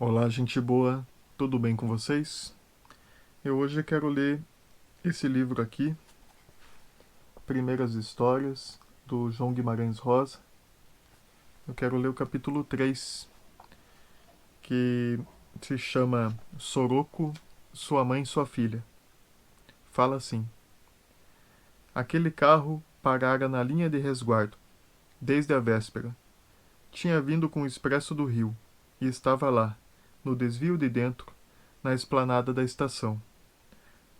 Olá, gente boa, tudo bem com vocês? Eu hoje quero ler esse livro aqui, Primeiras Histórias, do João Guimarães Rosa. Eu quero ler o capítulo 3, que se chama Soroco, Sua Mãe e Sua Filha. Fala assim: Aquele carro parara na linha de resguardo, desde a véspera. Tinha vindo com o expresso do Rio, e estava lá, no desvio de dentro, na esplanada da estação.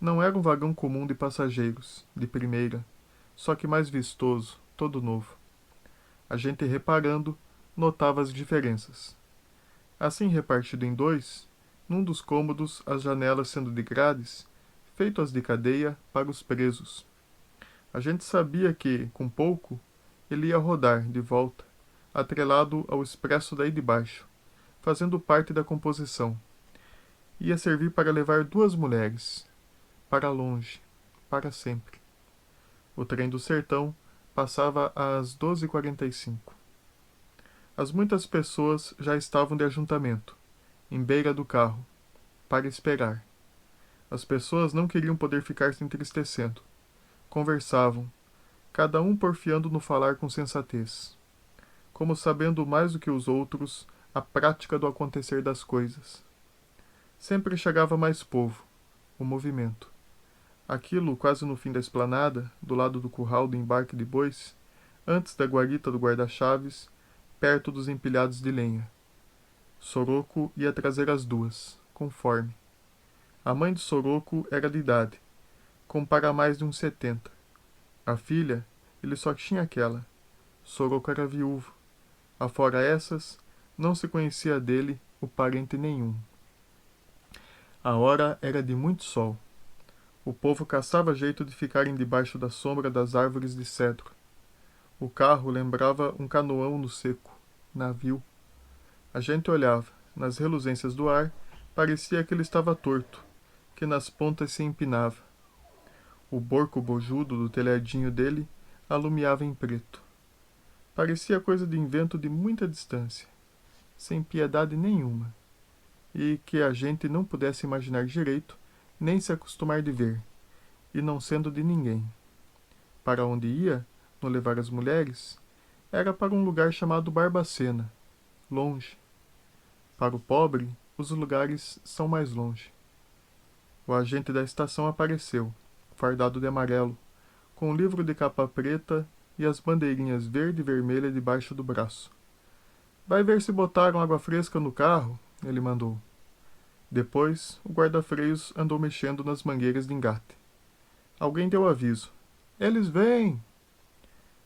Não era um vagão comum de passageiros, de primeira, só que mais vistoso, todo novo. A gente reparando, notava as diferenças. Assim repartido em dois, num dos cômodos as janelas sendo de grades, feitas de cadeia para os presos. A gente sabia que, com pouco, ele ia rodar, de volta, atrelado ao expresso daí de baixo, fazendo parte da composição. Ia servir para levar duas mulheres, para longe, para sempre. O trem do sertão passava às 12h45. As muitas pessoas já estavam de ajuntamento, em beira do carro, para esperar. As pessoas não queriam poder ficar se entristecendo. Conversavam, cada um porfiando no falar com sensatez, como sabendo mais do que os outros a prática do acontecer das coisas. Sempre chegava mais povo, o movimento. Aquilo quase no fim da esplanada, do lado do curral do embarque de bois, antes da guarita do guarda-chaves, perto dos empilhados de lenha. Soroco ia trazer as duas, conforme. A mãe de Soroco era de idade, com para mais de uns 70. A filha, ele só tinha aquela. Soroco era viúvo. Afora essas, não se conhecia dele o parente nenhum. A hora era de muito sol. O povo caçava jeito de ficarem debaixo da sombra das árvores de cedro. O carro lembrava um canoão no seco, navio. A gente olhava, nas reluzências do ar, parecia que ele estava torto, que nas pontas se empinava. O borco bojudo do telhadinho dele alumiava em preto. Parecia coisa de invento de muita distância, sem piedade nenhuma, e que a gente não pudesse imaginar direito, nem se acostumar de ver, e não sendo de ninguém. Para onde ia, no levar as mulheres, era para um lugar chamado Barbacena, longe. Para o pobre, os lugares são mais longe. O agente da estação apareceu, fardado de amarelo, com um livro de capa preta e as bandeirinhas verde e vermelha debaixo do braço. Vai ver se botaram água fresca no carro, ele mandou. Depois, o guarda-freios andou mexendo nas mangueiras de engate. Alguém deu aviso. Eles vêm!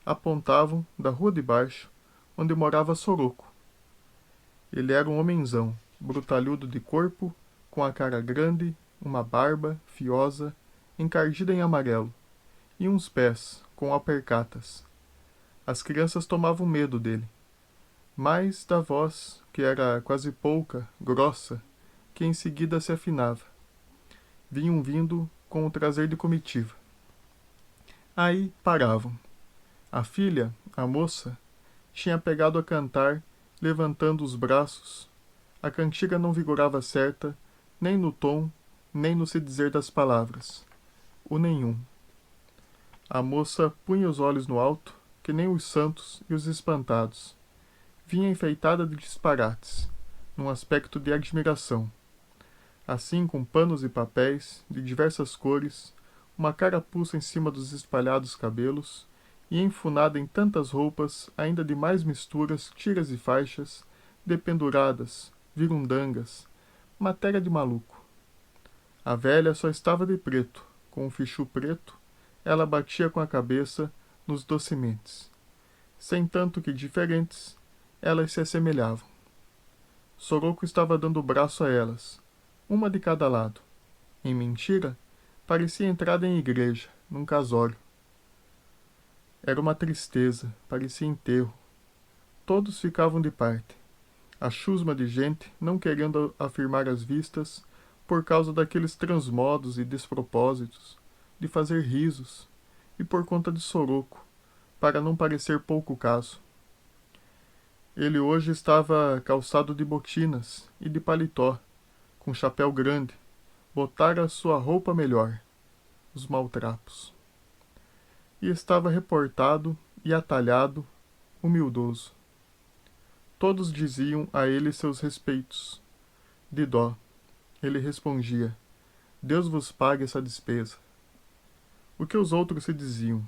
Apontavam, da rua de baixo, onde morava Soroco. Ele era um homenzão, brutalhudo de corpo, com a cara grande, uma barba, fiosa, encardida em amarelo, e uns pés, com alpercatas. As crianças tomavam medo dele. Mais da voz, que era quase pouca, grossa, que em seguida se afinava. Vinham vindo com o trazer de comitiva. Aí paravam. A filha, a moça, tinha pegado a cantar, levantando os braços. A cantiga não vigorava certa, nem no tom, nem no se dizer das palavras. O nenhum. A moça punha os olhos no alto, que nem os santos e os espantados. Vinha enfeitada de disparates, num aspecto de admiração. Assim, com panos e papéis, de diversas cores, uma carapuça em cima dos espalhados cabelos, e enfunada em tantas roupas, ainda de mais misturas, tiras e faixas, dependuradas, virundangas, matéria de maluco. A velha só estava de preto, com um fichu preto, ela batia com a cabeça nos docimentes. Sem tanto que diferentes, elas se assemelhavam. Soroco estava dando o braço a elas, uma de cada lado. Em mentira, parecia entrada em igreja, num casório. Era uma tristeza, parecia enterro. Todos ficavam de parte. A chusma de gente, não querendo afirmar as vistas, por causa daqueles transmodos e despropósitos, de fazer risos, e por conta de Soroco, para não parecer pouco caso. Ele hoje estava calçado de botinas e de paletó, com chapéu grande, botara sua roupa melhor, os maltrapos. E estava reportado e atalhado, humildoso. Todos diziam a ele seus respeitos. De dó, ele respondia: Deus vos pague essa despesa. O que os outros se diziam?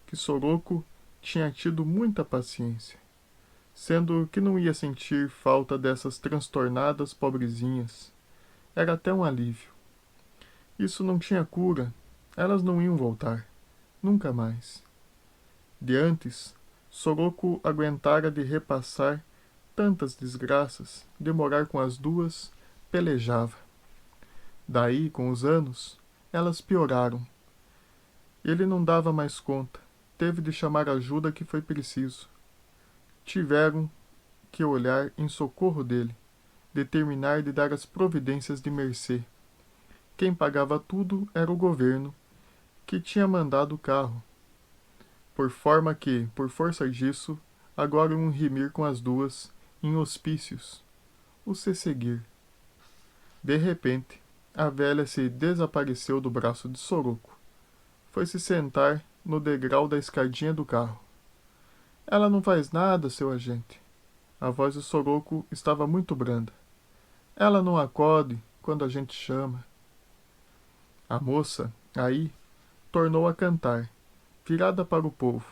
Que Soroco tinha tido muita paciência, sendo que não ia sentir falta dessas transtornadas pobrezinhas. Era até um alívio. Isso não tinha cura, elas não iam voltar, nunca mais. De antes, Soroco aguentara de repassar tantas desgraças, demorar com as duas, pelejava. Daí, com os anos, elas pioraram. Ele não dava mais conta, teve de chamar a ajuda que foi preciso. Tiveram que olhar em socorro dele, determinar de dar as providências de mercê. Quem pagava tudo era o governo, que tinha mandado o carro, por forma que, por força disso, agora iam rimir com as duas, em hospícios, o se seguir. De repente, a velha se desapareceu do braço de Soroco. Foi se sentar no degrau da escadinha do carro. Ela não faz nada, seu agente. A voz de Soroco estava muito branda. Ela não acode quando a gente chama. A moça, aí, tornou a cantar, virada para o povo,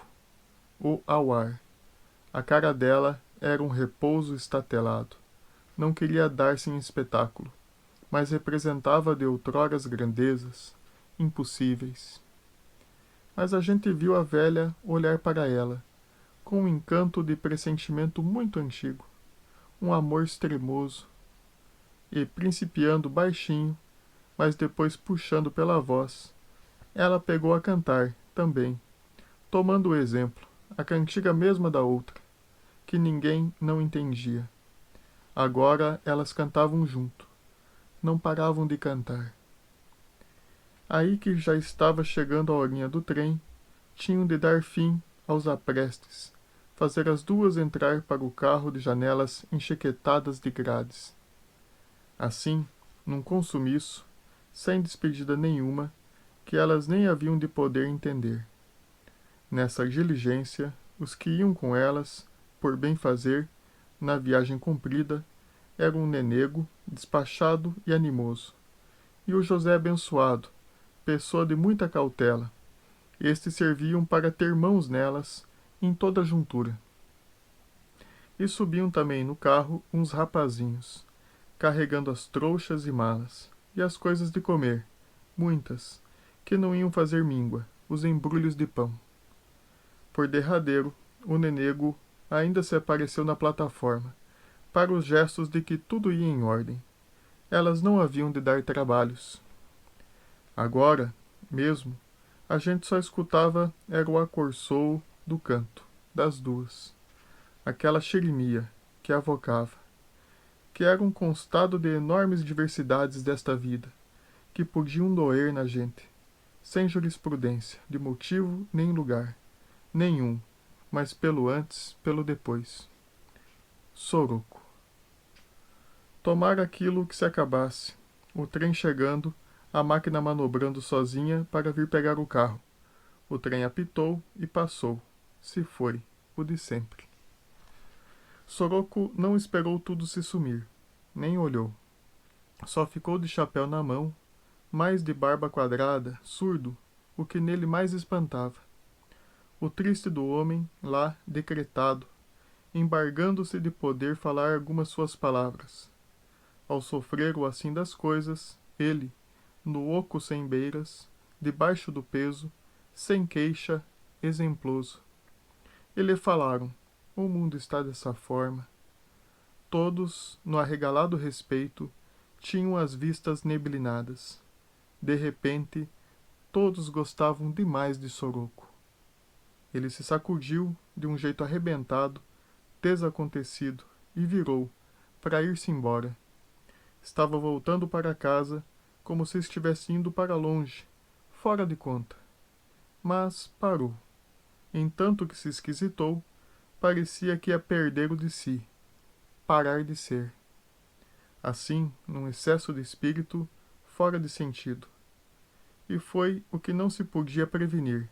ou ao ar. A cara dela era um repouso estatelado. Não queria dar-se em espetáculo, mas representava de outroras grandezas, impossíveis. Mas a gente viu a velha olhar para ela, com um encanto de pressentimento muito antigo, um amor extremoso, e principiando baixinho, mas depois puxando pela voz, ela pegou a cantar, também, tomando o exemplo, a cantiga mesma da outra, que ninguém não entendia. Agora elas cantavam junto, não paravam de cantar. Aí que já estava chegando a horinha do trem, tinham de dar fim aos aprestes, fazer as duas entrar para o carro de janelas enchequetadas de grades. Assim, num consumiço, sem despedida nenhuma, que elas nem haviam de poder entender. Nessa diligência, os que iam com elas, por bem fazer, na viagem comprida, eram um nenego, despachado e animoso, e o José abençoado, pessoa de muita cautela. Estes serviam para ter mãos nelas, em toda a juntura. E subiam também no carro uns rapazinhos, carregando as trouxas e malas, e as coisas de comer, muitas, que não iam fazer míngua, os embrulhos de pão. Por derradeiro, o nenego ainda se apareceu na plataforma, para os gestos de que tudo ia em ordem. Elas não haviam de dar trabalhos. Agora, mesmo, a gente só escutava era o acorsoo do canto, das duas. Aquela xirimia que avocava, que era um constado de enormes diversidades desta vida, que podiam doer na gente, sem jurisprudência, de motivo nem lugar, nenhum, mas pelo antes, pelo depois. Soroco. Tomara aquilo que se acabasse, o trem chegando, a máquina manobrando sozinha para vir pegar o carro. O trem apitou e passou. Se foi, o de sempre. Soroco não esperou tudo se sumir, nem olhou. Só ficou de chapéu na mão, mais de barba quadrada, surdo, o que nele mais espantava. O triste do homem, lá, decretado, embargando-se de poder falar algumas suas palavras. Ao sofrer o assim das coisas, ele, no oco sem beiras, debaixo do peso, sem queixa, exemploso. E lhe falaram, o mundo está dessa forma. Todos, no arregalado respeito, tinham as vistas neblinadas. De repente, todos gostavam demais de Soroco. Ele se sacudiu de um jeito arrebentado, desacontecido, e virou, para ir-se embora. Estava voltando para casa, como se estivesse indo para longe, fora de conta. Mas parou. Em tanto que se esquisitou, parecia que ia perder o de si, parar de ser. Assim, num excesso de espírito, fora de sentido. E foi o que não se podia prevenir.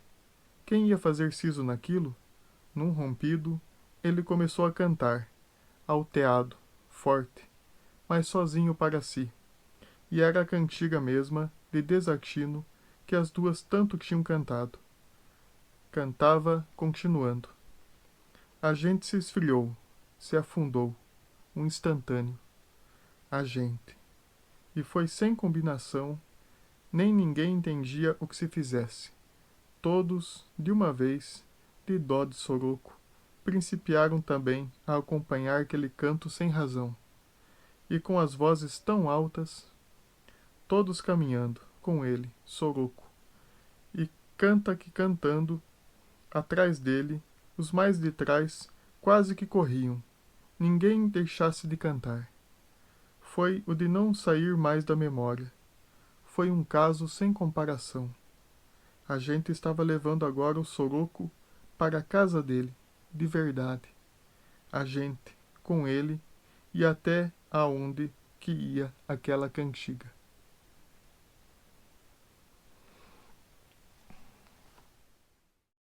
Quem ia fazer siso naquilo? Num rompido, ele começou a cantar, alteado, forte, mas sozinho para si. E era a cantiga mesma, de desatino, que as duas tanto tinham cantado. Cantava, continuando. A gente se esfriou, se afundou, um instantâneo. A gente. E foi sem combinação, nem ninguém entendia o que se fizesse. Todos, de uma vez, de dó de soroco, principiaram também a acompanhar aquele canto sem razão. E com as vozes tão altas, todos caminhando, com ele, soroco. E canta que cantando, atrás dele, os mais de trás quase que corriam. Ninguém deixasse de cantar. Foi o de não sair mais da memória. Foi um caso sem comparação. A gente estava levando agora o soroco para a casa dele, de verdade. A gente, com ele, e até aonde que ia aquela cantiga.